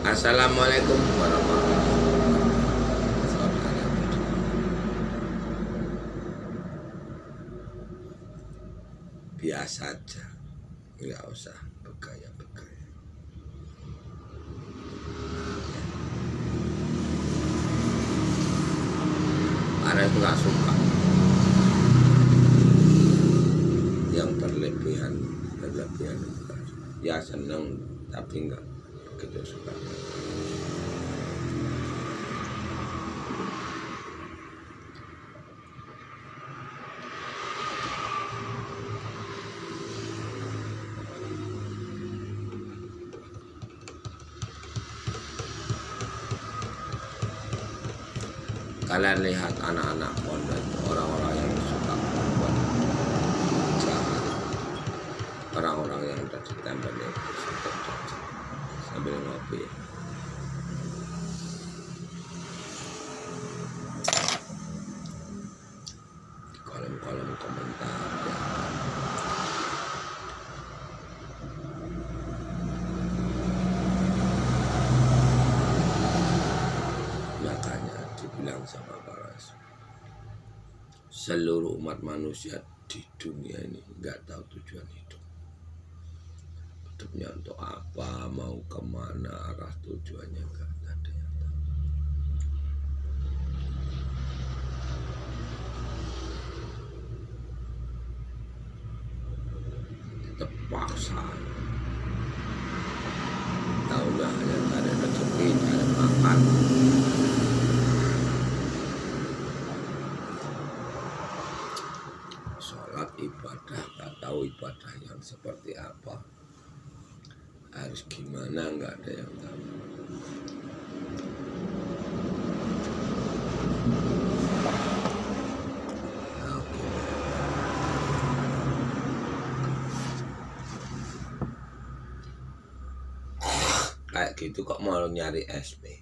Assalamualaikum warahmatullahi wabarakatuh. Biasa aja, nggak usah bergaya-bergaya. Karena itu nggak suka yang berlebihan. Ya seneng tapi nggak begitu suka. Kalian lihat anak-anak pondok, orang-orang yang suka membuat jahat, orang-orang yang udah ditempel sambil ngopi. Di kolom-kolom komentar ya. Makanya dibilang sama para seluruh umat manusia di dunia ini nggak tahu tujuan hidup. Hidupnya untuk apa, mau kemana, arah tujuannya nggak ada yang tahu. Terpaksa tahunya hanya cari rezeki, cari makan. Sholat ibadah, nggak tahu ibadah yang seperti apa, harus gimana, nggak ada yang tahu. Kayak gitu kok mau nyari SP,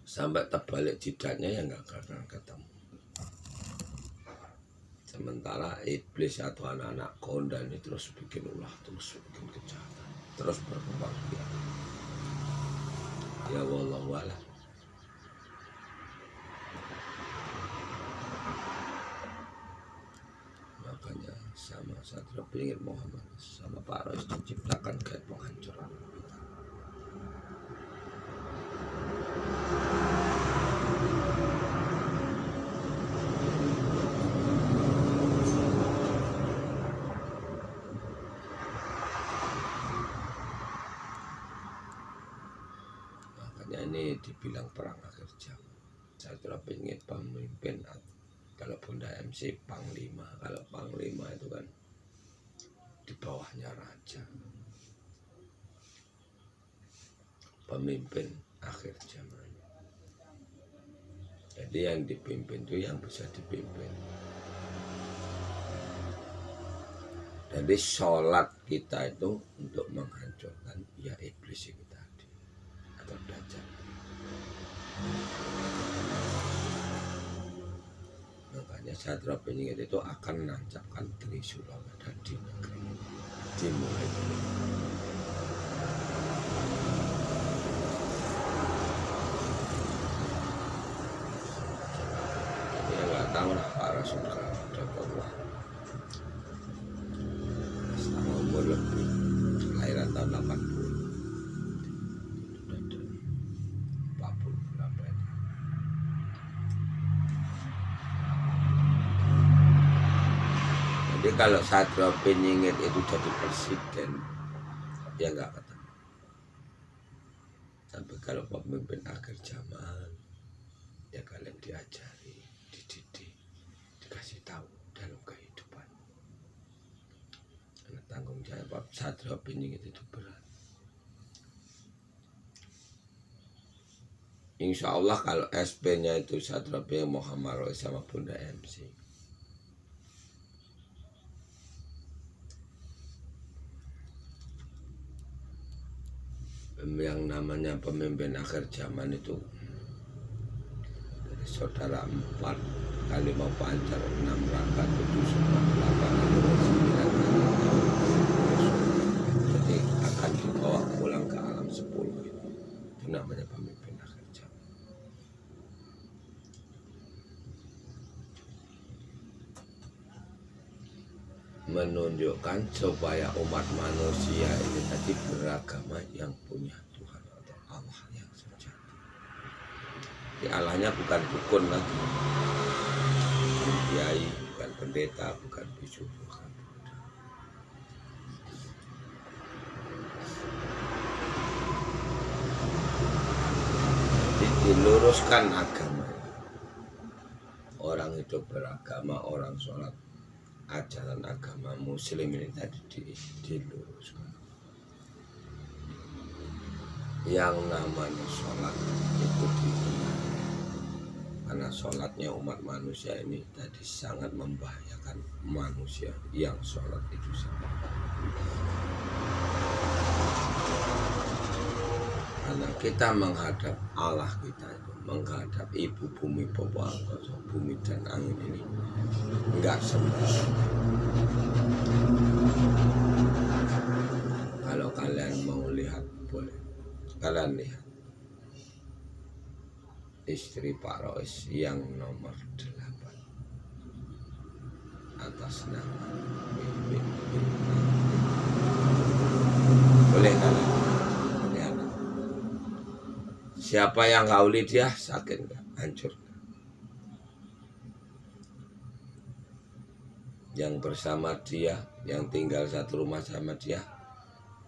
sampai terbalik jidatnya ya nggak akan ketemu. Sementara iblis atau anak-anak kondang ini terus bikin ulah, terus bikin kejahatan, terus berkembang biak. Ya wallahu a'lam. Makanya sama Satria Pinggir Muhammad sama Pak Rois diciptakan kayak penghancuran. Ini dibilang perang akhir zaman. Saya pengen pemimpin, kalau Bunda MC panglima, kalau panglima itu kan di bawahnya raja. Pemimpin akhir zaman. Jadi yang dipimpin itu yang bisa dipimpin. Jadi sholat kita itu untuk menghancurkan ya iblis itu tadi atau dajjal. Makanya Satria Pinggir itu akan menancapkan Trisula di negeri dimulai dulu. Ya nggak tahu lah para suka Rasulullah. Sama umur lebih, kelahiran tahun 80. Jadi kalau Satria Pinggir itu jadi presiden, ya nggak ketemu. Tapi kalau pemimpin akhir zaman, ya kalian diajari, dididik, dikasih tahu dalam kehidupan. Karena tanggung jawab Satria Pinggir itu berat. Insya Allah kalau SP-nya itu Satria Pinggir Muhammad Rois sama Bunda MC. Yang namanya pemimpin akhir zaman itu dari saudara 4 kali mau pancar 6 rakaat 7 sempat 8 9 kali. Jadi akan dibawa pulang ke alam Itu namanya pemimpin akhir zaman. Menunjukkan supaya umat manusia ini tadi beragama yang punya Tuhan atau Allah yang sejati. Jadi Allahnya bukan dukun lagi, bukan kiai, bukan pendeta, bukan bisu, bukan Buddha. Jadi diluruskan agama. Orang itu beragama, orang sholat, ajaran agama muslim ini tadi diluruskan. Yang namanya sholat itu dikenal, karena sholatnya umat manusia ini tadi sangat membahayakan manusia yang sholat itu sendiri. Karena kita menghadap Allah kita itu, menghadap ibu bumi Bapak bumi dan angin ini enggak sembarangan. Kalau kalian mau lihat boleh, kalian lihat istri Pak Rois yang nomor 8 atas nama Bibi. Boleh kalian lihat. Siapa yang hauli dia sakit enggak, hancur. Yang bersama dia, yang tinggal satu rumah sama dia,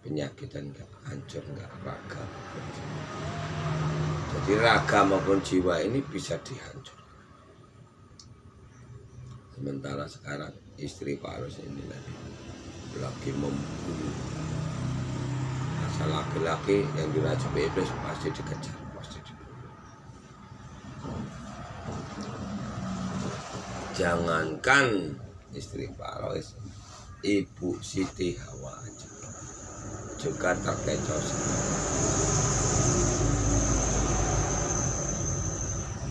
penyakitan enggak, hancur enggak, raga maupun jiwa. Jadi raga maupun jiwa ini bisa dihancurkan. Sementara sekarang istri Pak Rois ini lagi membunuh. Asal laki-laki yang diracun iblis pasti dikejar, pasti dibunuh. Jangankan istri Pak Rois, Ibu Siti Hawa aja juga terkecoh.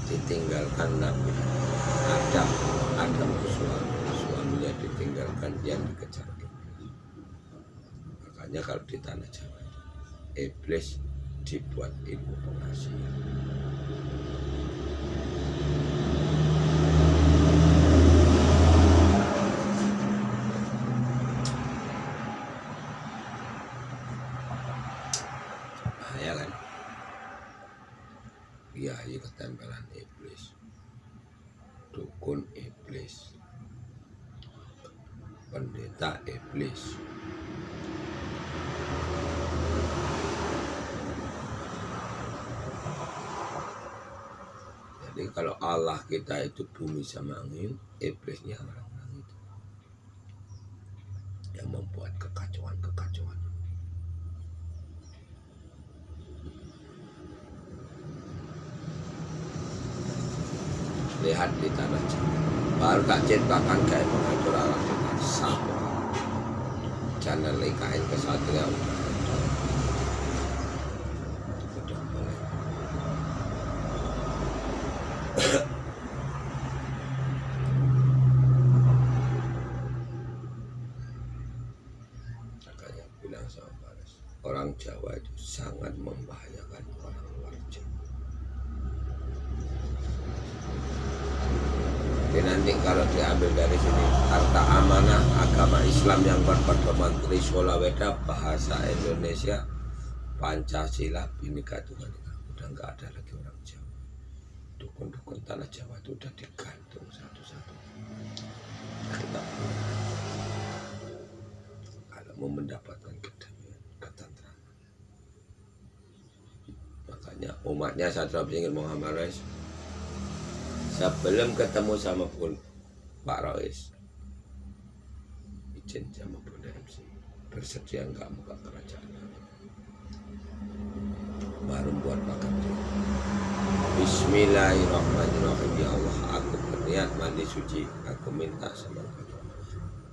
Ditinggalkan Nabi Adam suaminya ditinggalkan, yang dikejar iblis. Makanya kalau di tanah Jawa iblis dibuat ibu pengasuh. Bahaya kan? Kiai ketempelan iblis, dukun iblis, pendeta iblis. Jadi kalau Allah kita itu bumi sama angin, iblisnya orang-orang itu yang membuat kekacauan-kekacauan. Lihat di tanah Jawa, baru tak ceritakan kayak mengatur alam kita satu channel IKN Kesatria udah mulai. Makanya bilang sama Baris, orang Jawa itu sangat membahayakan orang luar Jawa. Jadi nanti kalau diambil dari sini harta amanah agama Islam yang berpedoman Trisula Weda, bahasa Indonesia, Pancasila, Bhinneka Tunggal Ika, udah nggak ada lagi orang Jawa. Dukun-dukun tanah Jawa itu udah digantung satu-satu. Kita kalau mau mendapatkan kedamaian, ketentraman. Makanya umatnya Satria Pinggir Muhammad Rois, sebelum ketemu sama pun Pak Rois, izin sama Bunda MC, bersedia nggak buka kerajaan, baru buat makan dia. Bismillahirrahmanirrahim. Ya Allah, aku berniat mandi suci, aku minta sama Kau,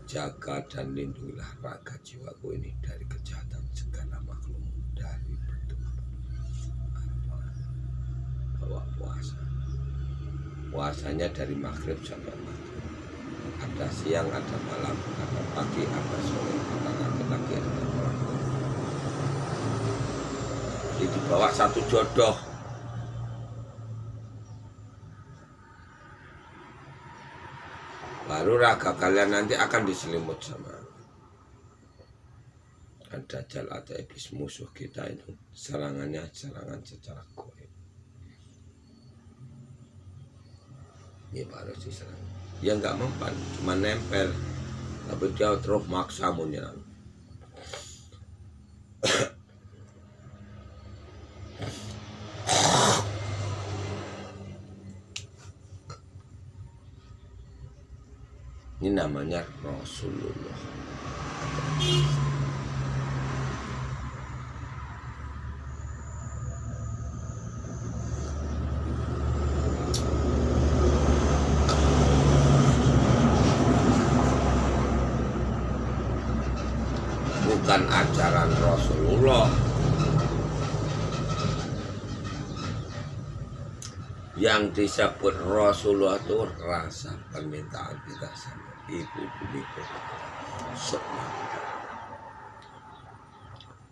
jaga dan lindungilah raga jiwaku ini dari kejahatan segala makhluk, dari bentuk apa, bawa puasa. Puasanya dari maghrib sampai maghrib, ada siang, ada malam, ada pagi, ada sore, ada laki-laki, ada perempuan. dibawa satu jodoh. Baru raga kalian nanti akan diselimut sama Dajjal atau iblis musuh kita itu. Serangannya serangan secara goib. Ini baru diserang. Dia nggak mempan, cuma nempel. Tapi dia terus maksa menyerang. Ini namanya Rasulullah. Bukan ajaran Rasulullah. Yang disebut Rasulullah itu rasa permintaan kita sama ibu bumi semua.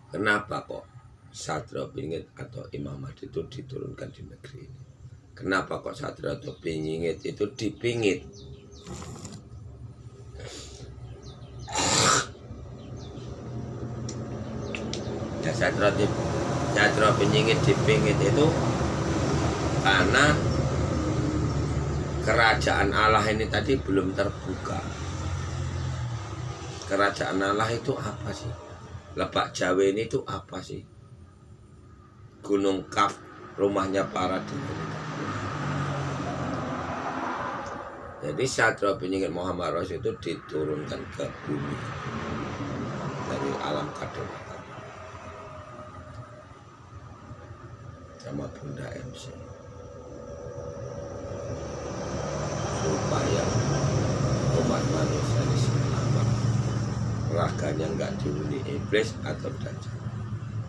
Kenapa kok Satria Pingit atau Imam Mahdi itu diturunkan di negeri ini? Kenapa kok Satria atau Pingit itu dipingit? Ya, Satria Pingit dipingit itu karena kerajaan Allah ini tadi belum terbuka. Kerajaan Allah itu apa sih? Lebak Jawa ini itu apa sih? Gunung Kaf, rumahnya para dewa. Jadi Satria Pingit Muhammad Rasul itu diturunkan ke bumi dari alam kadewatan sama Bunda MC. Supaya umat manusia ini selamat, raganya nggak dihuni iblis atau dajjal,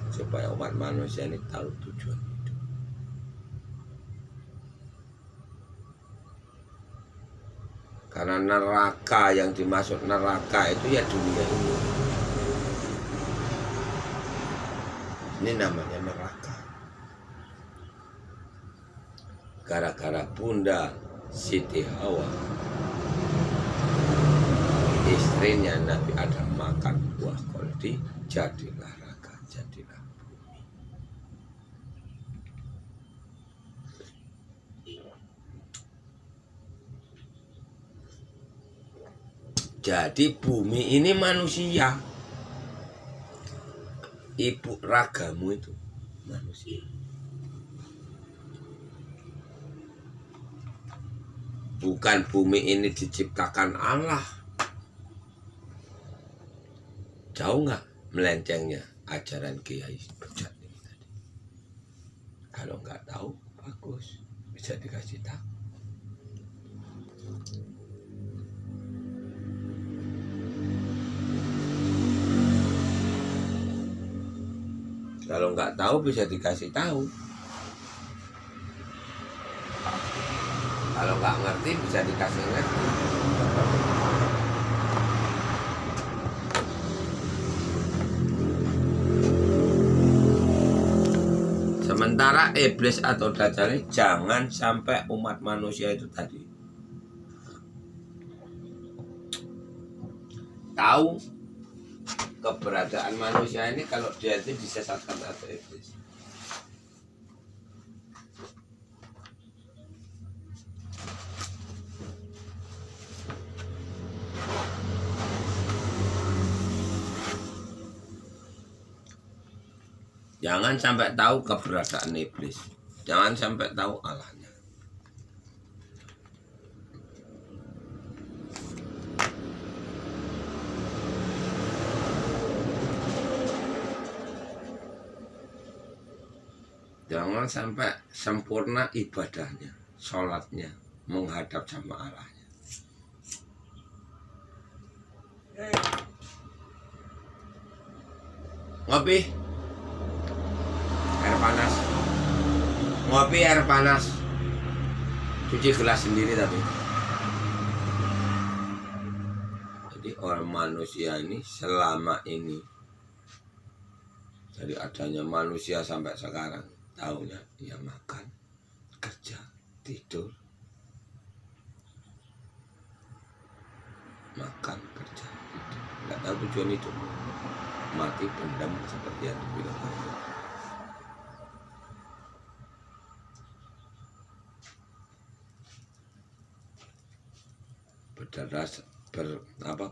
supaya umat manusia ini tahu tujuan hidup. Karena neraka, yang dimaksud neraka itu ya dunia ini. Ini namanya neraka. Gara-gara Bunda Siti Hawa, istrinya Nabi Adam makan buah koldi, jadilah raga, jadilah bumi. Jadi bumi ini manusia. Ibu ragamu itu manusia. Bukan bumi ini diciptakan Allah. Jauh nggak melencengnya ajaran Kiai Bejat ini tadi? Kalau nggak tahu, bagus, bisa dikasih tahu. Kalau nggak tahu, bisa dikasih tahu. Kalau nggak ngerti, bisa dikasih ngerti. Sementara iblis atau dajjal ini jangan sampai umat manusia itu tadi tahu keberadaan manusia ini kalau dia itu disesatkan atau iblis. Jangan sampai tahu keberadaan iblis. Jangan sampai tahu Allahnya. Jangan sampai sempurna ibadahnya, sholatnya, menghadap sama Allahnya. Ngopi. Air panas, ngopi air panas, cuci gelas sendiri tapi. Jadi orang manusia ini selama ini Dari adanya manusia sampai sekarang, taunya ya makan, kerja, tidur, makan, kerja, tidur. Nggak tahu tujuan itu. Mati pendam seperti yang dibilang Allah.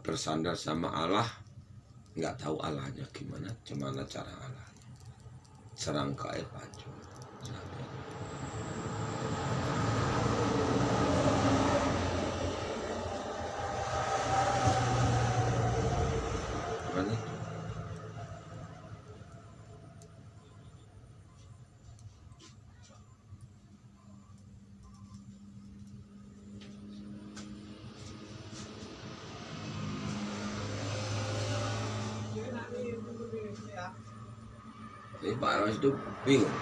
Bersandar sama Allah, nggak tahu Allahnya gimana cara Allah. Serangkai pacu. Mana itu? Jadi Pak Ros itu bingung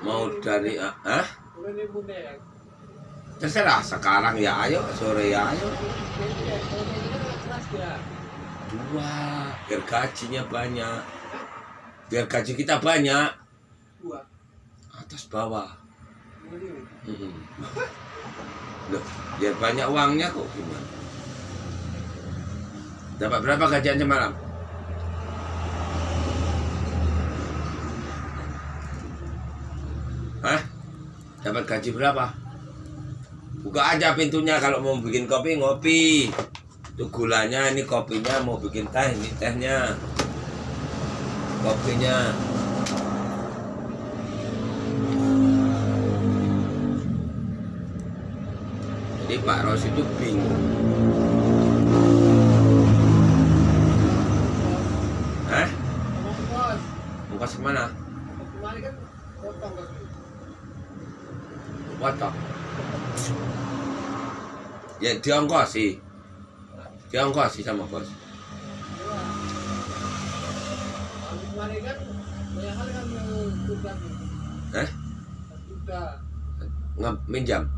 mau dari terserah, sekarang ya ayo, sore ya ayo. Dua, biar gajinya banyak, biar gaji kita banyak. Atas bawah. Loh, biar banyak uangnya kok gimana? Dapat berapa gajian semalam? Hah? Dapat gaji berapa? Buka aja pintunya kalau mau bikin kopi, ngopi. Itu gulanya, ini kopinya, mau bikin teh, ini tehnya. Kopinya. Jadi Pak Ros itu bingung. Hah? Ongkos kemana? Potong. Ya diongkosi sama bos. Minjam.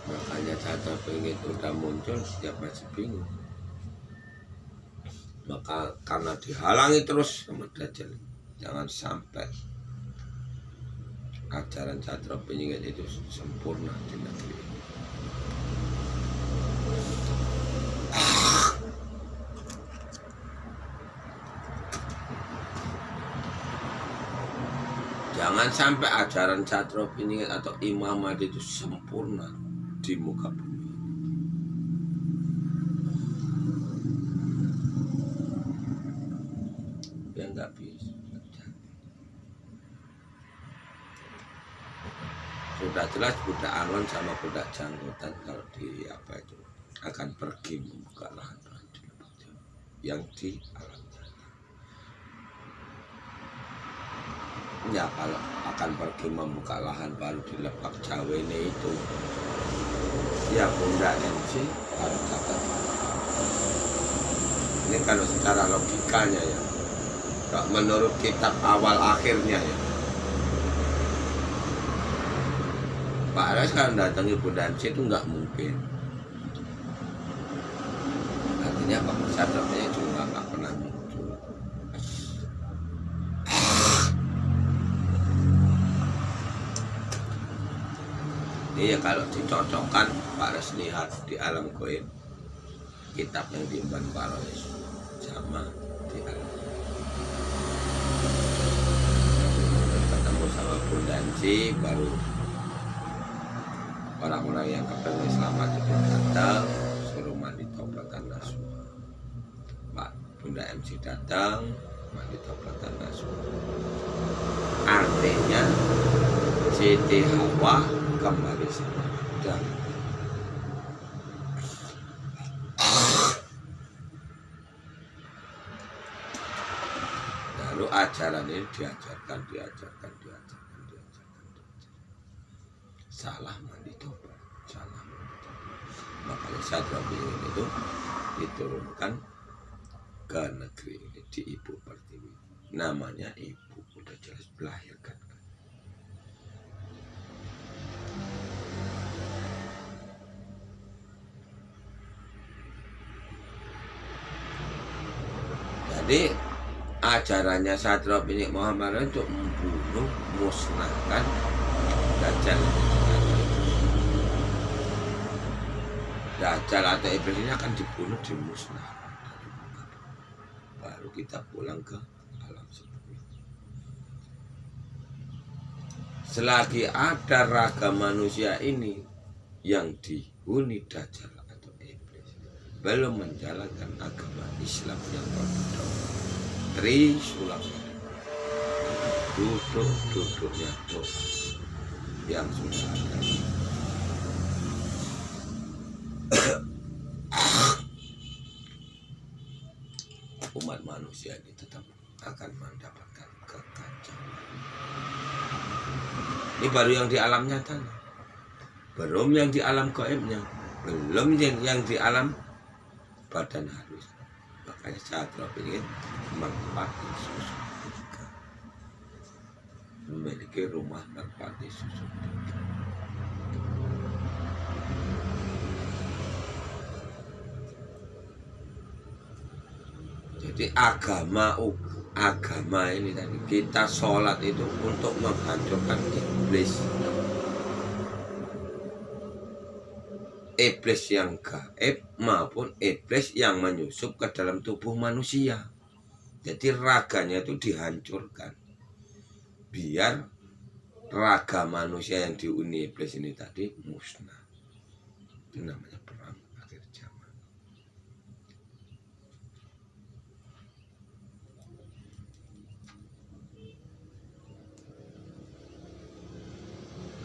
Makanya Caca pengen udah muncul, setiap masih bingung. Maka karena dihalangi terus sama Dajjal, jangan sampai ajaran Catra Peningit itu sempurna di negeri ini. Jangan sampai ajaran Catra Peningit atau Imam Mahdi itu sempurna di muka bumi. Ya nggak bisa. Sudah jelas budak Alon sama budak Janggotan kalau di apa itu akan pergi membuka lahan yang di alam sana. Ya kalau akan pergi membuka lahan baru di Lebak Jawa ini itu, ya Bunda MC harus catat. Ini kalau secara logikanya ya, menurut kitab awal akhirnya ya, Pak Ras kan datangi Bunda MC itu nggak mungkin. Artinya Pak Sadapnya juga nggak pernah muncul. Ini ya kalau dicocokkan Pak Ras lihat di alam goib, kitab yang diemban Pak Ras sama di alam. Ketemu sama Bunda MC baru orang-orang yang kepengen selamat itu datang, suruh mandi taubatan nasuh. Pak Bunda MC datang, mandi taubatan nasuh. Artinya Siti Hawa kembali sama Buddha. Lalu ajaran ini diajarkan. Salah mandi tobat, makanya Catra Peningit itu diturunkan ke negeri ini di Ibu Pertiwi. Namanya Ibu, udah jelas melahirkan. Jadi ajarannya Satrio Piningit Muhammad untuk membunuh, musnahkan Dajjal. Dajjal atau iblis ini akan dibunuh, dimusnahkan. Baru kita pulang ke alam semesta. Selagi ada raga manusia ini yang dihuni Dajjal atau iblis, belum menjalankan agama Islam yang berbeda, Trisulam, duduknya doa yang sudah ada. Umat manusia ini tetap akan mendapatkan kekacauan. Ini baru yang di alam nyata, belum yang di alam gaibnya, belum yang di alam badan halus. Makanya Satrio Piningit merpati susu tiga, memiliki rumah merpati susu tiga. Jadi agama ini tadi, kita sholat itu untuk menghancurkan iblis. Iblis yang gaib maupun iblis yang menyusup ke dalam tubuh manusia. Jadi raganya itu dihancurkan. Biar raga manusia yang dihuni iblis ini tadi musnah. Itu namanya perang akhir zaman.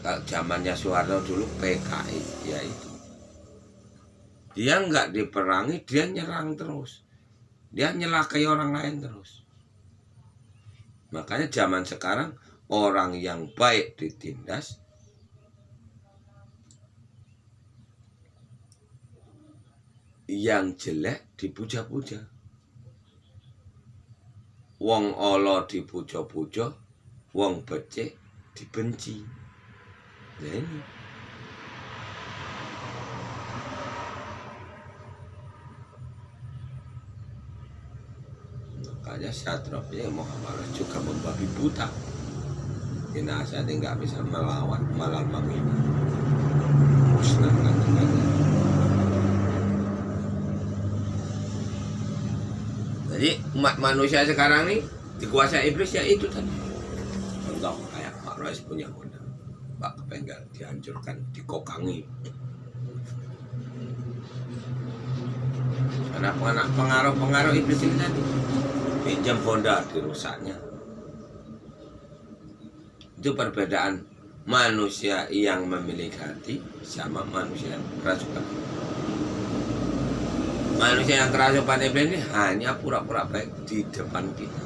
Kalau zamannya Soeharto dulu PKI, ya itu. Dia nggak diperangi, dia nyerang terus. Dia nyelakai orang lain terus. Makanya zaman sekarang orang yang baik ditindas, yang jelek dipuja-puja. Wong ala dipuja-puja, wong becik dibenci. Nah ini. Makanya Satrio Piningit Muhammad juga membabi buta. Jenazah ini nggak bisa melawan malam ini. Musnahkan jenazah. Jadi umat manusia sekarang ini dikuasai iblis, ya itu tadi. Contoh kayak Pak Rois punya Honda, Pak Kepenggal dihancurkan, dikokangi. Karena pengaruh iblis ini tadi. Pinjam Honda dirusaknya. Itu perbedaan manusia yang memiliki hati sama manusia yang kerasukan. Manusia yang kerasukan iblis ini hanya pura-pura baik di depan kita.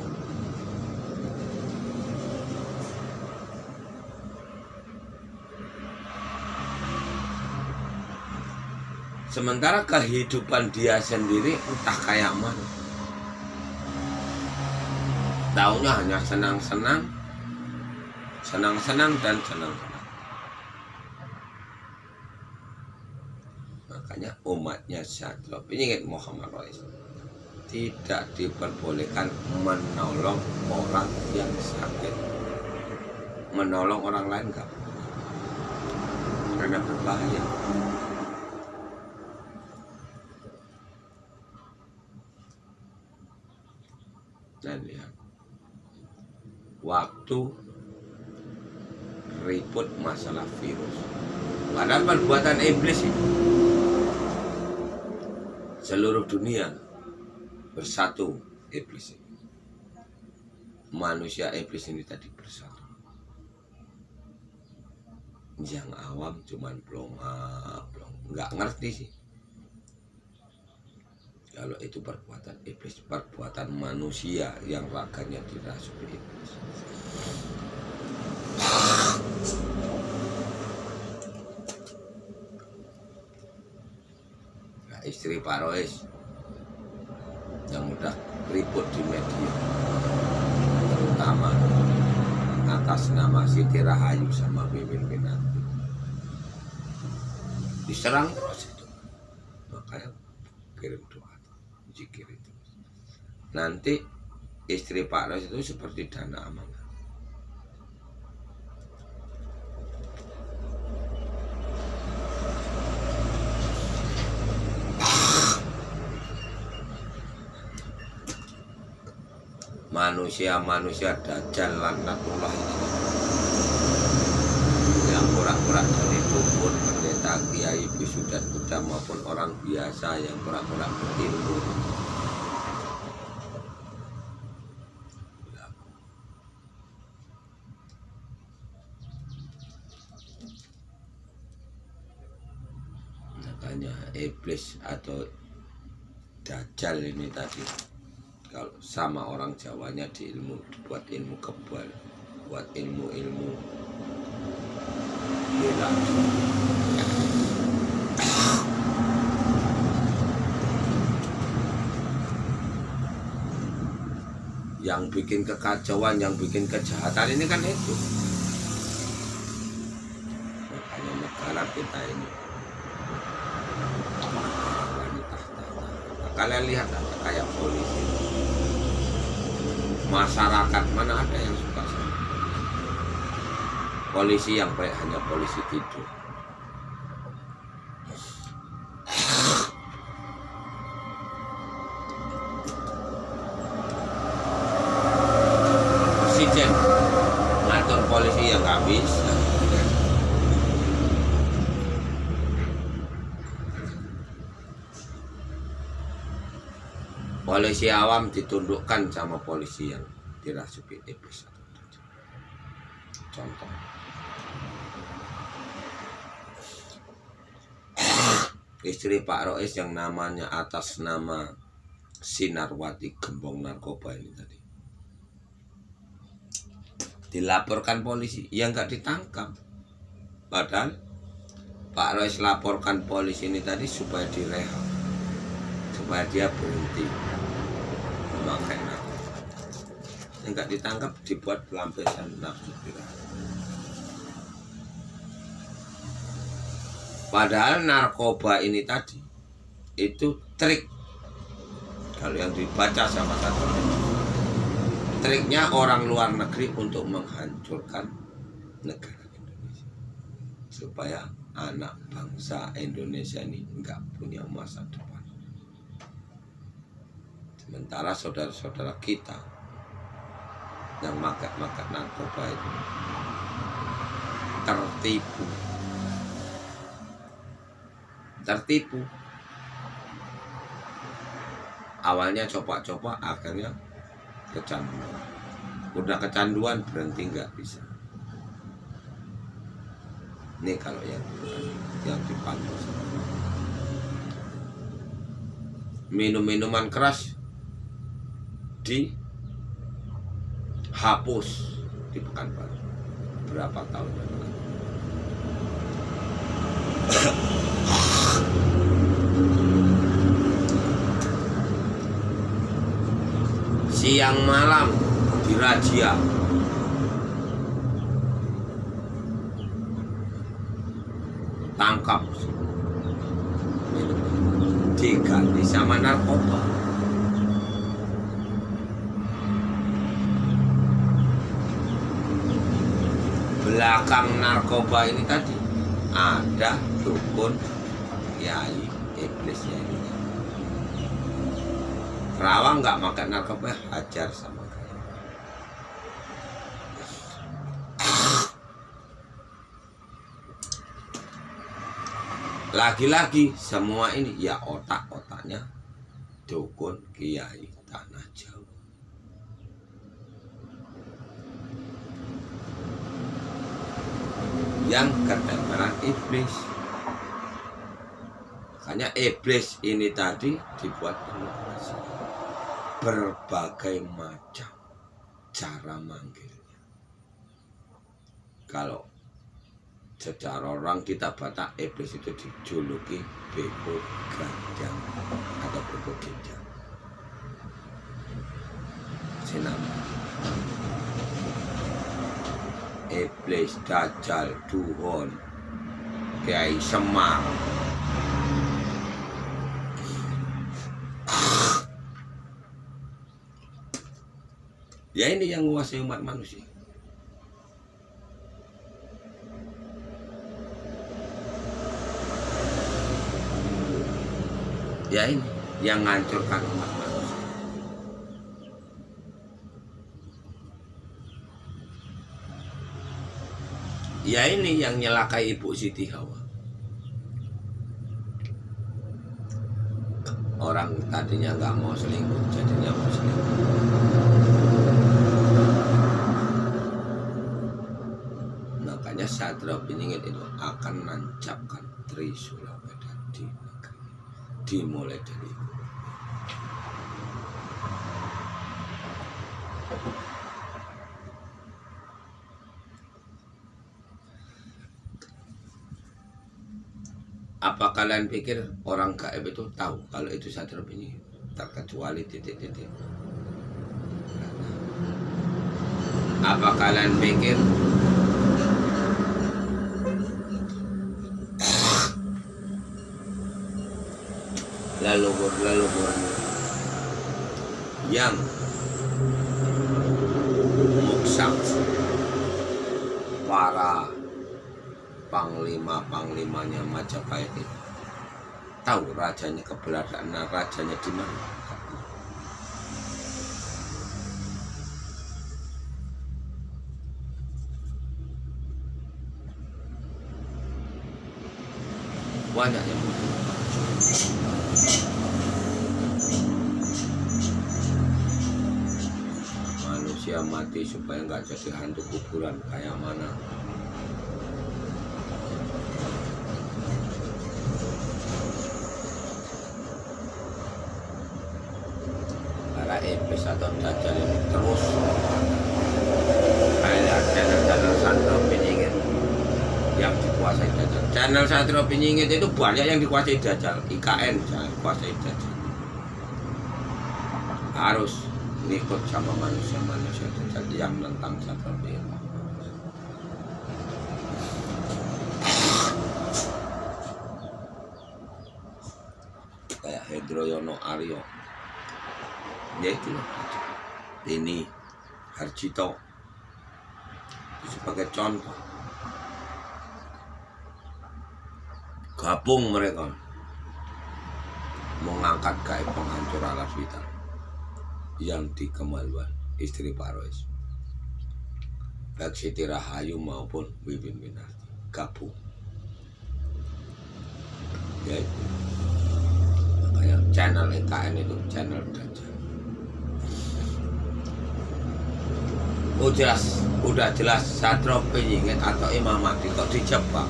Sementara kehidupan dia sendiri entah kayak mana. Taunya hanya senang-senang dan senang-senang. Makanya umatnya Satrio Piningit Muhammad Rois tidak diperbolehkan menolong orang yang sakit. Menolong orang lain enggak, karena berbahaya. Dan lihat waktu ribut masalah virus, padahal perbuatan iblis itu seluruh dunia bersatu. Iblis ini, manusia iblis ini tadi bersatu. Yang awam cuman belum nggak ngerti sih kalau itu perbuatan iblis, perbuatan manusia yang raganya dirasuki iblis. Nah, istri Pak Rois yang udah ribut di media, terutama atas nama Siti Rahayu sama Mimin Minanti, diserang terus itu. Makanya kirim doa, zikir itu. Nanti istri Pak Ros itu seperti dana amanah. Manusia-manusia dajjal laknatullah ini yang pura-pura jadi dukun, pendeta, kiai, bisu dan buddha maupun orang biasa yang pura-pura berilmu. Makanya iblis atau dajjal ini tadi, kalau sama orang Jawanya di ilmu, buat ilmu kebal, buat ilmu-ilmu bela. Yang bikin kekacauan, yang bikin kejahatan ini kan itu. Makanya negara kita ini kalian lihat aja kayak polisi, masyarakat mana ada yang suka sama polisi? Yang baik hanya polisi tidur. Presiden ngatur polisi yang nggak bisa. Polisi awam ditundukkan sama polisi yang dirasuki iblis. Contoh, istri Pak Rois yang namanya atas nama Sinarwati Gembong narkoba ini tadi dilaporkan polisi, ya nggak ditangkap. Padahal Pak Rois laporkan polisi ini tadi supaya direhab, supaya dia berhenti memakai narkoba. Yang nggak ditangkap dibuat pelampiasan nafsu birahi. Padahal narkoba ini tadi itu trik. Kalau yang dibaca sama satu, triknya orang luar negeri untuk menghancurkan negara Indonesia, supaya anak bangsa Indonesia ini nggak punya masa depan. Sementara saudara-saudara kita yang makan narkoba itu tertipu. Awalnya coba-coba, akhirnya kecanduan. Udah kecanduan berhenti nggak bisa. Ini kalau yang dipantau. Minum-minuman keras dihapus di Pekanbaru berapa tahun lalu. Siang malam dirazia, tangkap, diganti sama narkoba. Belakang narkoba ini tadi ada dukun, kiai, iblisnya ini. Kerawang nggak makan narkoba, hajar sama kaya. Lagi-lagi semua ini ya otak-otaknya dukun, kiai, tanah Jawa. Yang kedengaran iblis. Makanya iblis ini tadi dibuat inovasi, berbagai macam cara manggilnya. Kalau secara orang kita Batak, iblis itu dijuluki beko ganjang atau beko ginjang. Senama iblis, dajjal, duhon, Kiai Semar. Ya ini yang menguasai umat manusia. Ya ini yang menghancurkan umat manusia. Ya ini yang nyelakai Ibu Siti Hawa. Orang tadinya nggak mau selingkuh, jadinya mau selingkuh. Makanya Satrio Piningit itu akan menancapkan Trisula Weda di negeri. Dimulai dari itu. Apa kalian pikir orang gaib itu tahu kalau itu Satrio Piningit? Terkecuali titik-titik. Apa kalian pikir leluhur yang muksak para panglima-panglimanya Majapahit itu tahu rajanya, keberadaan rajanya di mana? Banyak yang manusia mati supaya nggak jadi hantu kuburan kayak mana. Para iblis atau dajjal ini terus kayak channel Satrio Piningit yang dikuasai dajjal. Channel Satrio Piningit itu banyak yang dikuasai dajjal. IKN jangan dikuasai dajjal. Harus ngikut sama manusia-manusia dajjal yang tentang Satrio Piningit. Kayak Hendroyono Aryo. Ya itu ini Harjito sebagai contoh. Gabung mereka mengangkat gaib penghancur alas vital yang di Kemaluan, istri Pak Rois, baik Siti Rahayu maupun Wibin Winarti gabung. Ya itu makanya channel IKN itu channel dajjal. Udah jelas Satrio Piningit atau Imam Mahdi kok dijebak.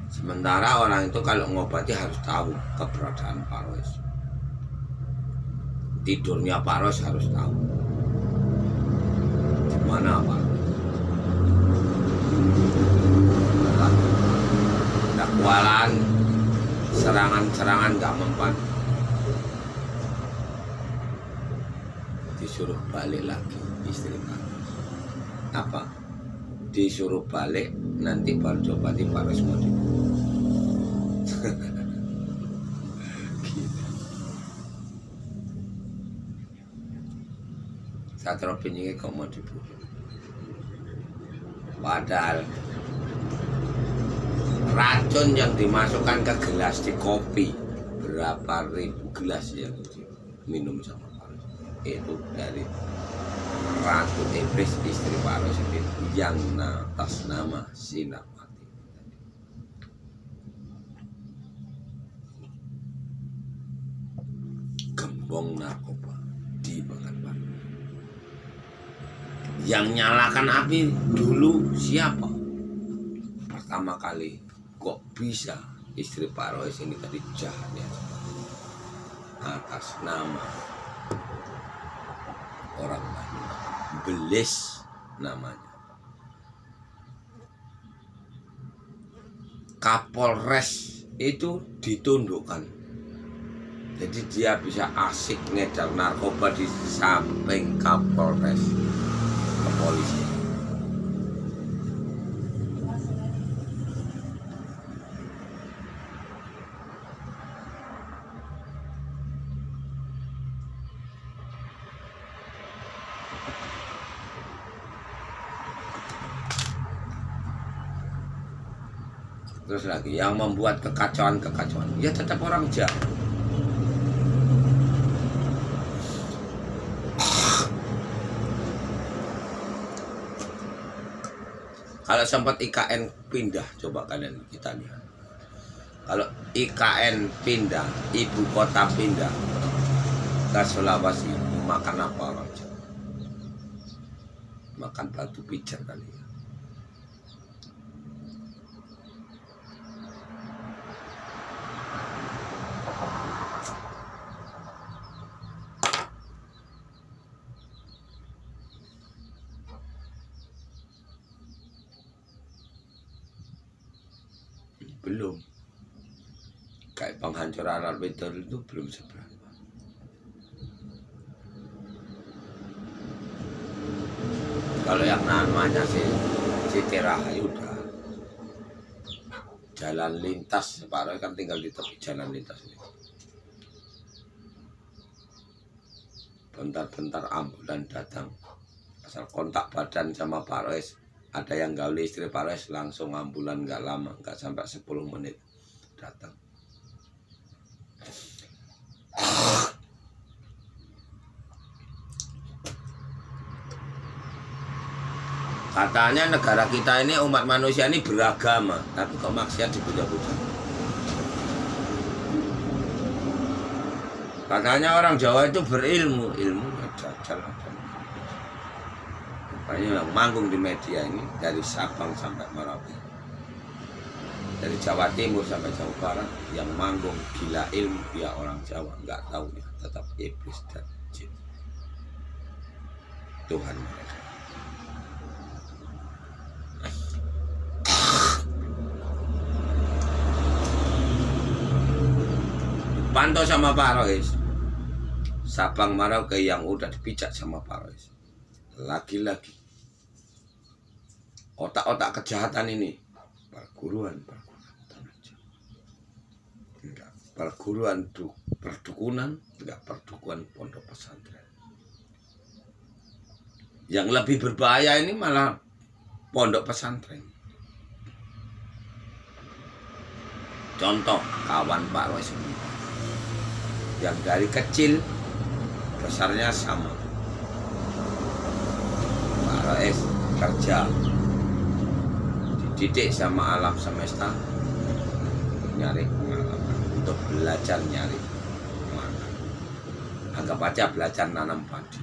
Sementara orang itu kalau ngobati harus tahu keberadaan Pak Rois. Tidurnya Pak Rois harus tahu di mana Pak Rois. Dakwalan, serangan-serangan gak mempan. Disuruh balik lagi istri Pak Rois. Apa? Disuruh balik nanti baru coba di Pak Rois mau dibunuh. Satrio Piningit kok mau dibunuh? Padahal racun yang dimasukkan ke gelas di kopi berapa ribu gelas yang minum sama Pak Rois itu dari Ratu Iblis istri Pak Rois yang atas nama Sinapati. Gembong narkoba dimakan Pak Rois. Yang nyalakan api dulu siapa? Pertama kali kok bisa istri Pak Rois ini tadi jahatnya atas nama orang lain, Belis namanya. Kapolres itu ditundukkan. Jadi dia bisa asik ngedar narkoba di samping Kapolres kepolisian. Terus lagi yang membuat kekacauan ya tetap orang jahat. Kalau sempat IKN pindah, coba kalian kita lihat. Kalau IKN pindah, ibu kota pindah ke Sulawesi, makan apa orang Jawa? Makan batu pijar kali ya. Belum. Kayak penghancuran Al-Bidor itu belum seberapa. Kalau yang namanya Siti Rahayu udah jalan lintas, separuh kan tinggal di tepi jalan lintas ini. Bentar-bentar ambulan datang, asal kontak badan sama Pak Rois. Ada yang gauli istri Pak Rois, langsung ambulan, nggak lama, nggak sampai 10 menit datang. Katanya negara kita ini, umat manusia ini beragama, tapi kok maksiat dipuja-puja. Katanya orang Jawa itu berilmu, ilmunya jajal. Makanya yang manggung di media ini dari Sabang sampai Merauke, dari Jawa Timur sampai Jawa Barat, yang manggung gila ilmu dia orang Jawa, nggak tahu ya, tetap iblis dan jin. Tuhan mereka. Pantau sama Pak Rois, Sabang Merauke yang udah dipijak sama Pak Rois. Lagi-lagi otak-otak kejahatan ini perguruan enggak, perguruan perdukunan, enggak, perdukuan pondok pesantren. Yang lebih berbahaya ini malah pondok pesantren. Contoh kawan Pak Rois ini, yang dari kecil besarnya sama. Pak Rois kerja, dididik sama alam semesta untuk nyari pengalaman, untuk belajar nyari makan. Anggap aja belajar nanam padi.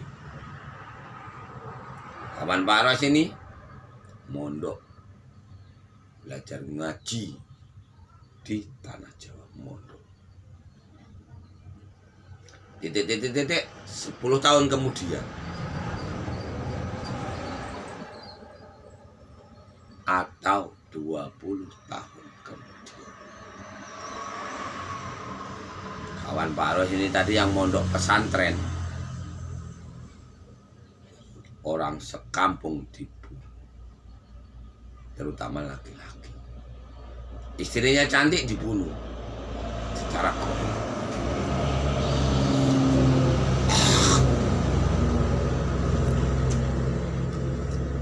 Kawan Pak Rois ini mondok, belajar ngaji di tanah Jawa, mondok. Titik 10 tahun kemudian atau 20 tahun kemudian, kawan Pak Rois ini tadi yang mondok pesantren, orang sekampung dibunuh, terutama laki-laki. Istrinya cantik dibunuh secara kotor.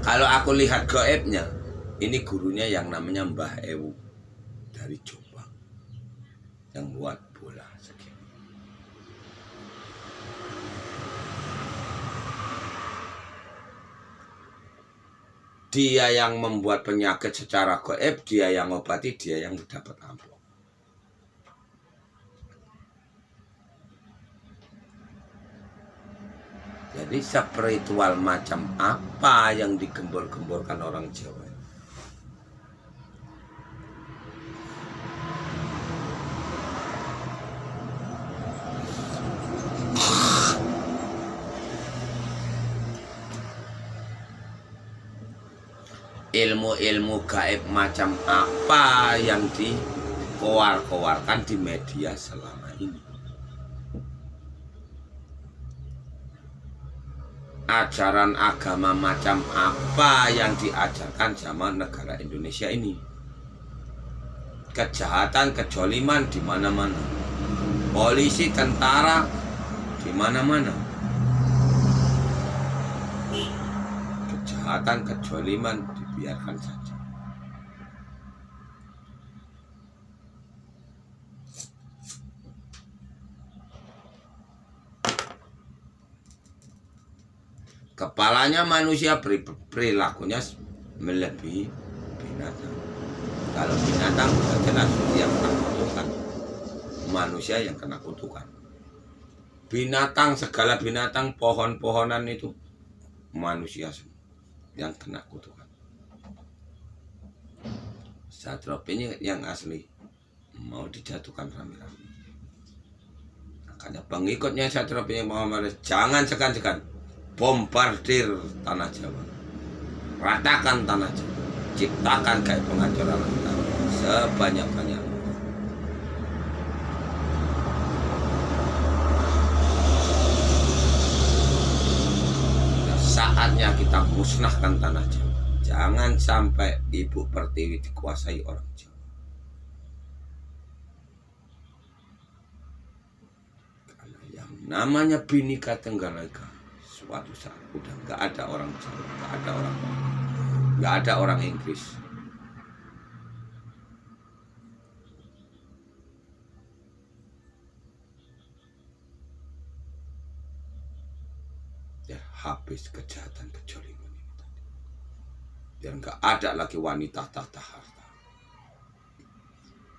Kalau aku lihat gaibnya, ini gurunya yang namanya Mbah Ewu dari Jombang, yang buat bola segini. Dia yang membuat penyakit secara gaib, dia yang obati, dia yang dapat amplop. Jadi spiritual macam apa yang digembor-gemborkan orang Jawa? Ilmu-ilmu gaib macam apa yang dikoar-koarkan di media selama ini? Ajaran agama macam apa yang diajarkan sama negara Indonesia ini? Kejahatan, kejoliman di mana-mana. Polisi, tentara di mana-mana. Kejahatan, kejoliman dibiarkan saja. Kepalanya manusia, perilakunya melebihi binatang. Kalau binatang jelas dia kena kutukan, manusia yang kena kutukan. Binatang, segala binatang, pohon-pohonan itu manusia yang kena kutukan. Satrap ini yang asli mau dijatuhkan rame-rame. Makanya pengikutnya Satrap ini Muhammad jangan segan-segan bombardir tanah Jawa, ratakan tanah Jawa, ciptakan kayak penghancuran sebanyak-banyak. Saatnya kita musnahkan tanah Jawa. Jangan sampai Ibu Pertiwi dikuasai orang Jawa. Karena yang namanya Bhinneka Tunggal Ika suatu saat udah nggak ada orang Jawa, nggak ada orang Inggris. Ya habis kejahatan kejoliman ini tadi. Dan nggak ada lagi wanita tahta harta.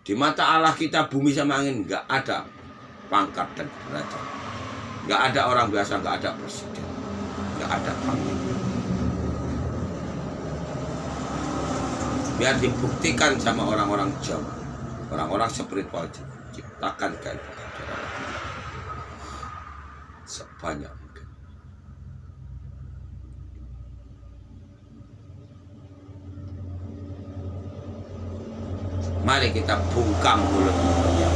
Di mata Allah kita bumi sama angin nggak ada pangkat dan derajat. Nggak ada orang biasa, nggak ada presiden, nggak ada panglima. Biar dibuktikan sama orang-orang Jawa, orang-orang spiritual Jawa, ciptakan kayak sebanyak mungkin. Mari kita bungkam mulut-mulutnya.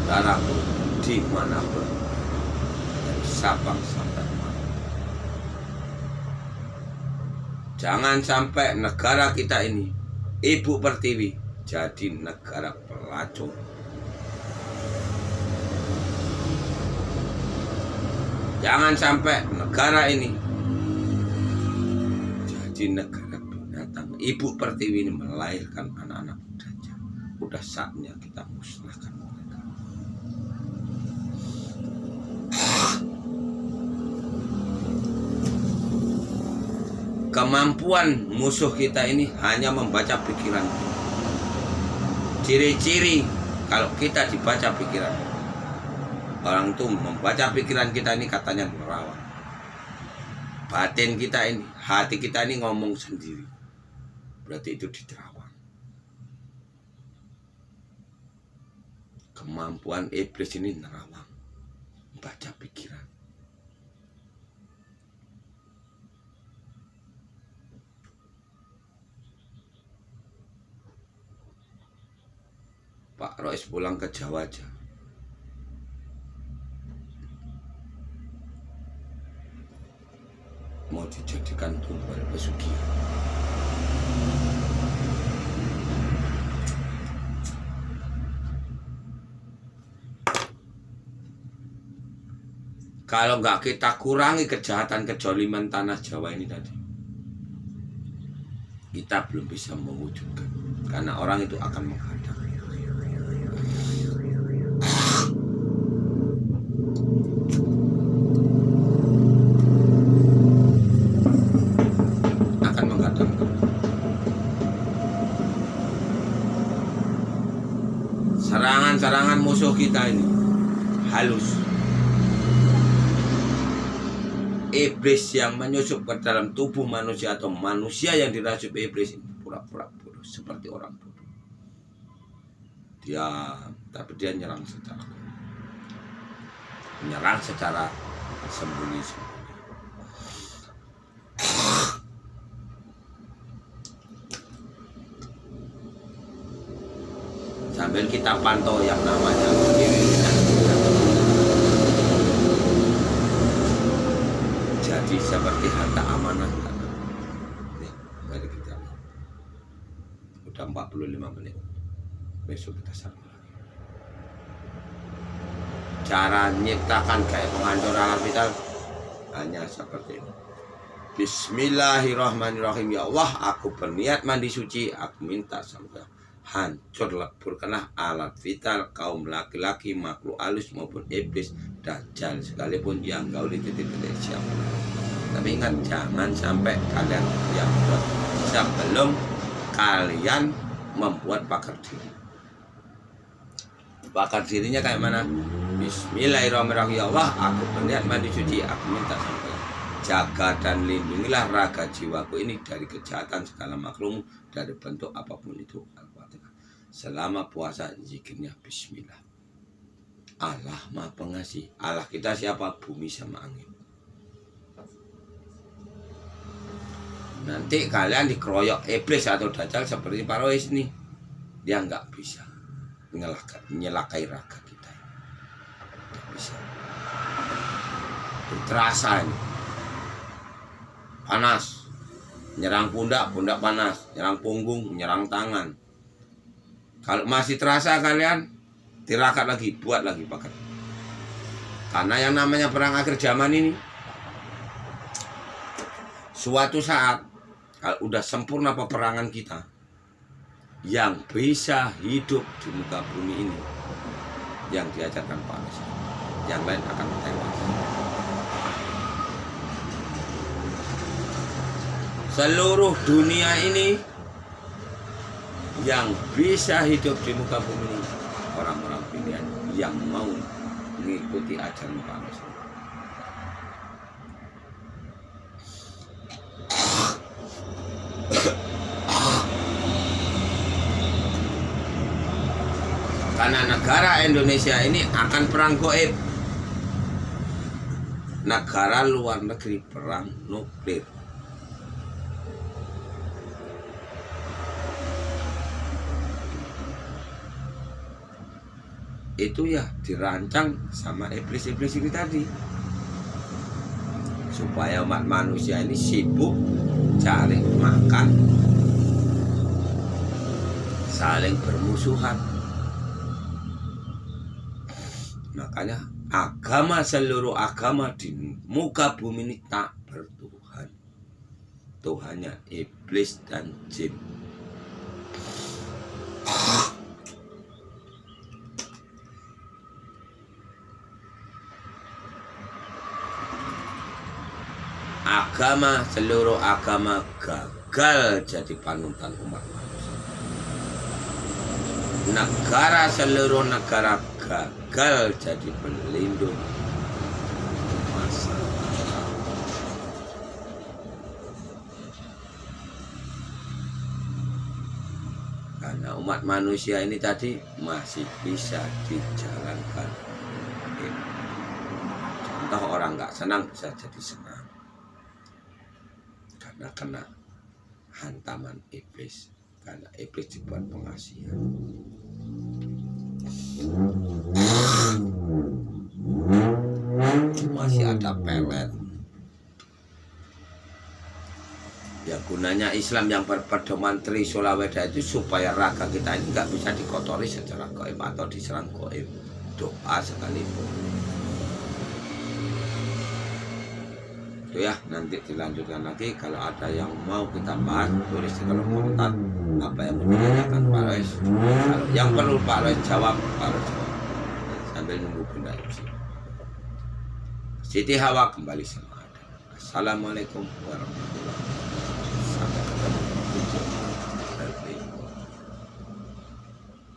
Saudaraku dimanapun, dari Sabang sampai Merauke, jangan sampai negara kita ini, Ibu Pertiwi, jadi negara pelacur. Jangan sampai negara ini jadi negara binatang. Ibu Pertiwi ini melahirkan anak-anak muda. Udah saatnya kita musnahkan mereka. Kemampuan musuh kita ini hanya membaca pikiran. Ciri-ciri kalau kita dibaca pikiran, orang itu membaca pikiran kita ini katanya merawat. Batin kita ini, hati kita ini ngomong sendiri, berarti itu diterawang. Kemampuan iblis ini nerawang, baca pikiran. Pak Rois pulang ke Jawa aja. Mau dijadikan tumbal pesugihan. Kalau nggak kita kurangi kejahatan kejoliman tanah Jawa ini tadi, kita belum bisa mewujudkan. Karena orang itu akan menghadang. Serangan musuh kita ini halus. Iblis yang menyusup ke dalam tubuh manusia atau manusia yang dirasup iblis ini pura-pura bodoh, seperti orang bodoh. Tapi dia menyerang secara sembunyi-sembunyi. Sambil kita pantau yang namanya jadi seperti harta amanah. Nih, mari kita lihat. Udah 45 menit. Besok kita sambung lagi. Cara nyiptakan kayak penghancur alam vital hanya seperti ini. Bismillahirrahmanirrahim. Ya Allah, aku berniat mandi suci. Aku minta sampai hancur leburkanlah alat vital kaum laki-laki, makhluk halus maupun iblis, dajjal sekalipun yang kau titik-titik siapa. Tapi ingat, jangan sampai kalian yang buat sebelum kalian membuat pakar diri. Pakar dirinya kayak mana? Bismillahirrahmanirrahim. Ya Allah, aku berniat mandi suci, aku minta sampai jaga dan lindungilah raga jiwaku ini dari kejahatan segala makhluk, dari bentuk apapun itu. Al-Fatihah. Selama puasa zikirnya bismillah. Allah Maha Pengasih. Allah kita siapa? Bumi sama angin. Nanti kalian dikeroyok iblis atau dajjal seperti Parois nih, dia nggak bisa nyelakai raga kita, nggak bisa. Terasa ini panas, nyerang pundak panas, nyerang punggung, nyerang tangan. Kalau masih terasa kalian tirakat lagi, buat lagi pakai. Karena yang namanya perang akhir zaman ini, suatu saat kalau udah sempurna peperangan kita, yang bisa hidup di muka bumi ini yang diajarkan Pak Anies, yang lain akan tewas. Seluruh dunia ini yang bisa hidup di muka bumi ini orang-orang pilihan yang mau mengikuti ajaran Pak Anies. Karena negara Indonesia ini akan perang gaib. Negara luar negeri perang nuklir. Itu ya dirancang sama iblis-iblis ini tadi. Supaya umat manusia ini sibuk cari makan, saling bermusuhan. Makanya agama, seluruh agama di muka bumi ini tak bertuhan. Tuhannya iblis dan jin. Agama, seluruh agama gagal jadi panutan umat manusia. Negara, seluruh negara gagal jadi pelindung masyarakat. Karena umat manusia ini tadi masih bisa dijalankan. Contoh, orang nggak senang bisa jadi senang karena kena hantaman iblis. Karena iblis dibuat pengasihan. Masih ada pelet. Ya gunanya Islam yang berpedoman Trisula Weda itu supaya raga kita ini nggak bisa dikotori secara gaib atau diserang gaib. Doa sekalipun. Itu ya, nanti dilanjutkan lagi. Kalau ada yang mau kita bahas, tulis di kolom komentar apa yang menanyakan Pak Rois. Kalau yang perlu Pak Rois jawab, Pak Rois jawab. Sambil nunggu Bunda Ipsi. Siti Hawa kembali sama Ada. Assalamualaikum warahmatullahi wabarakatuh.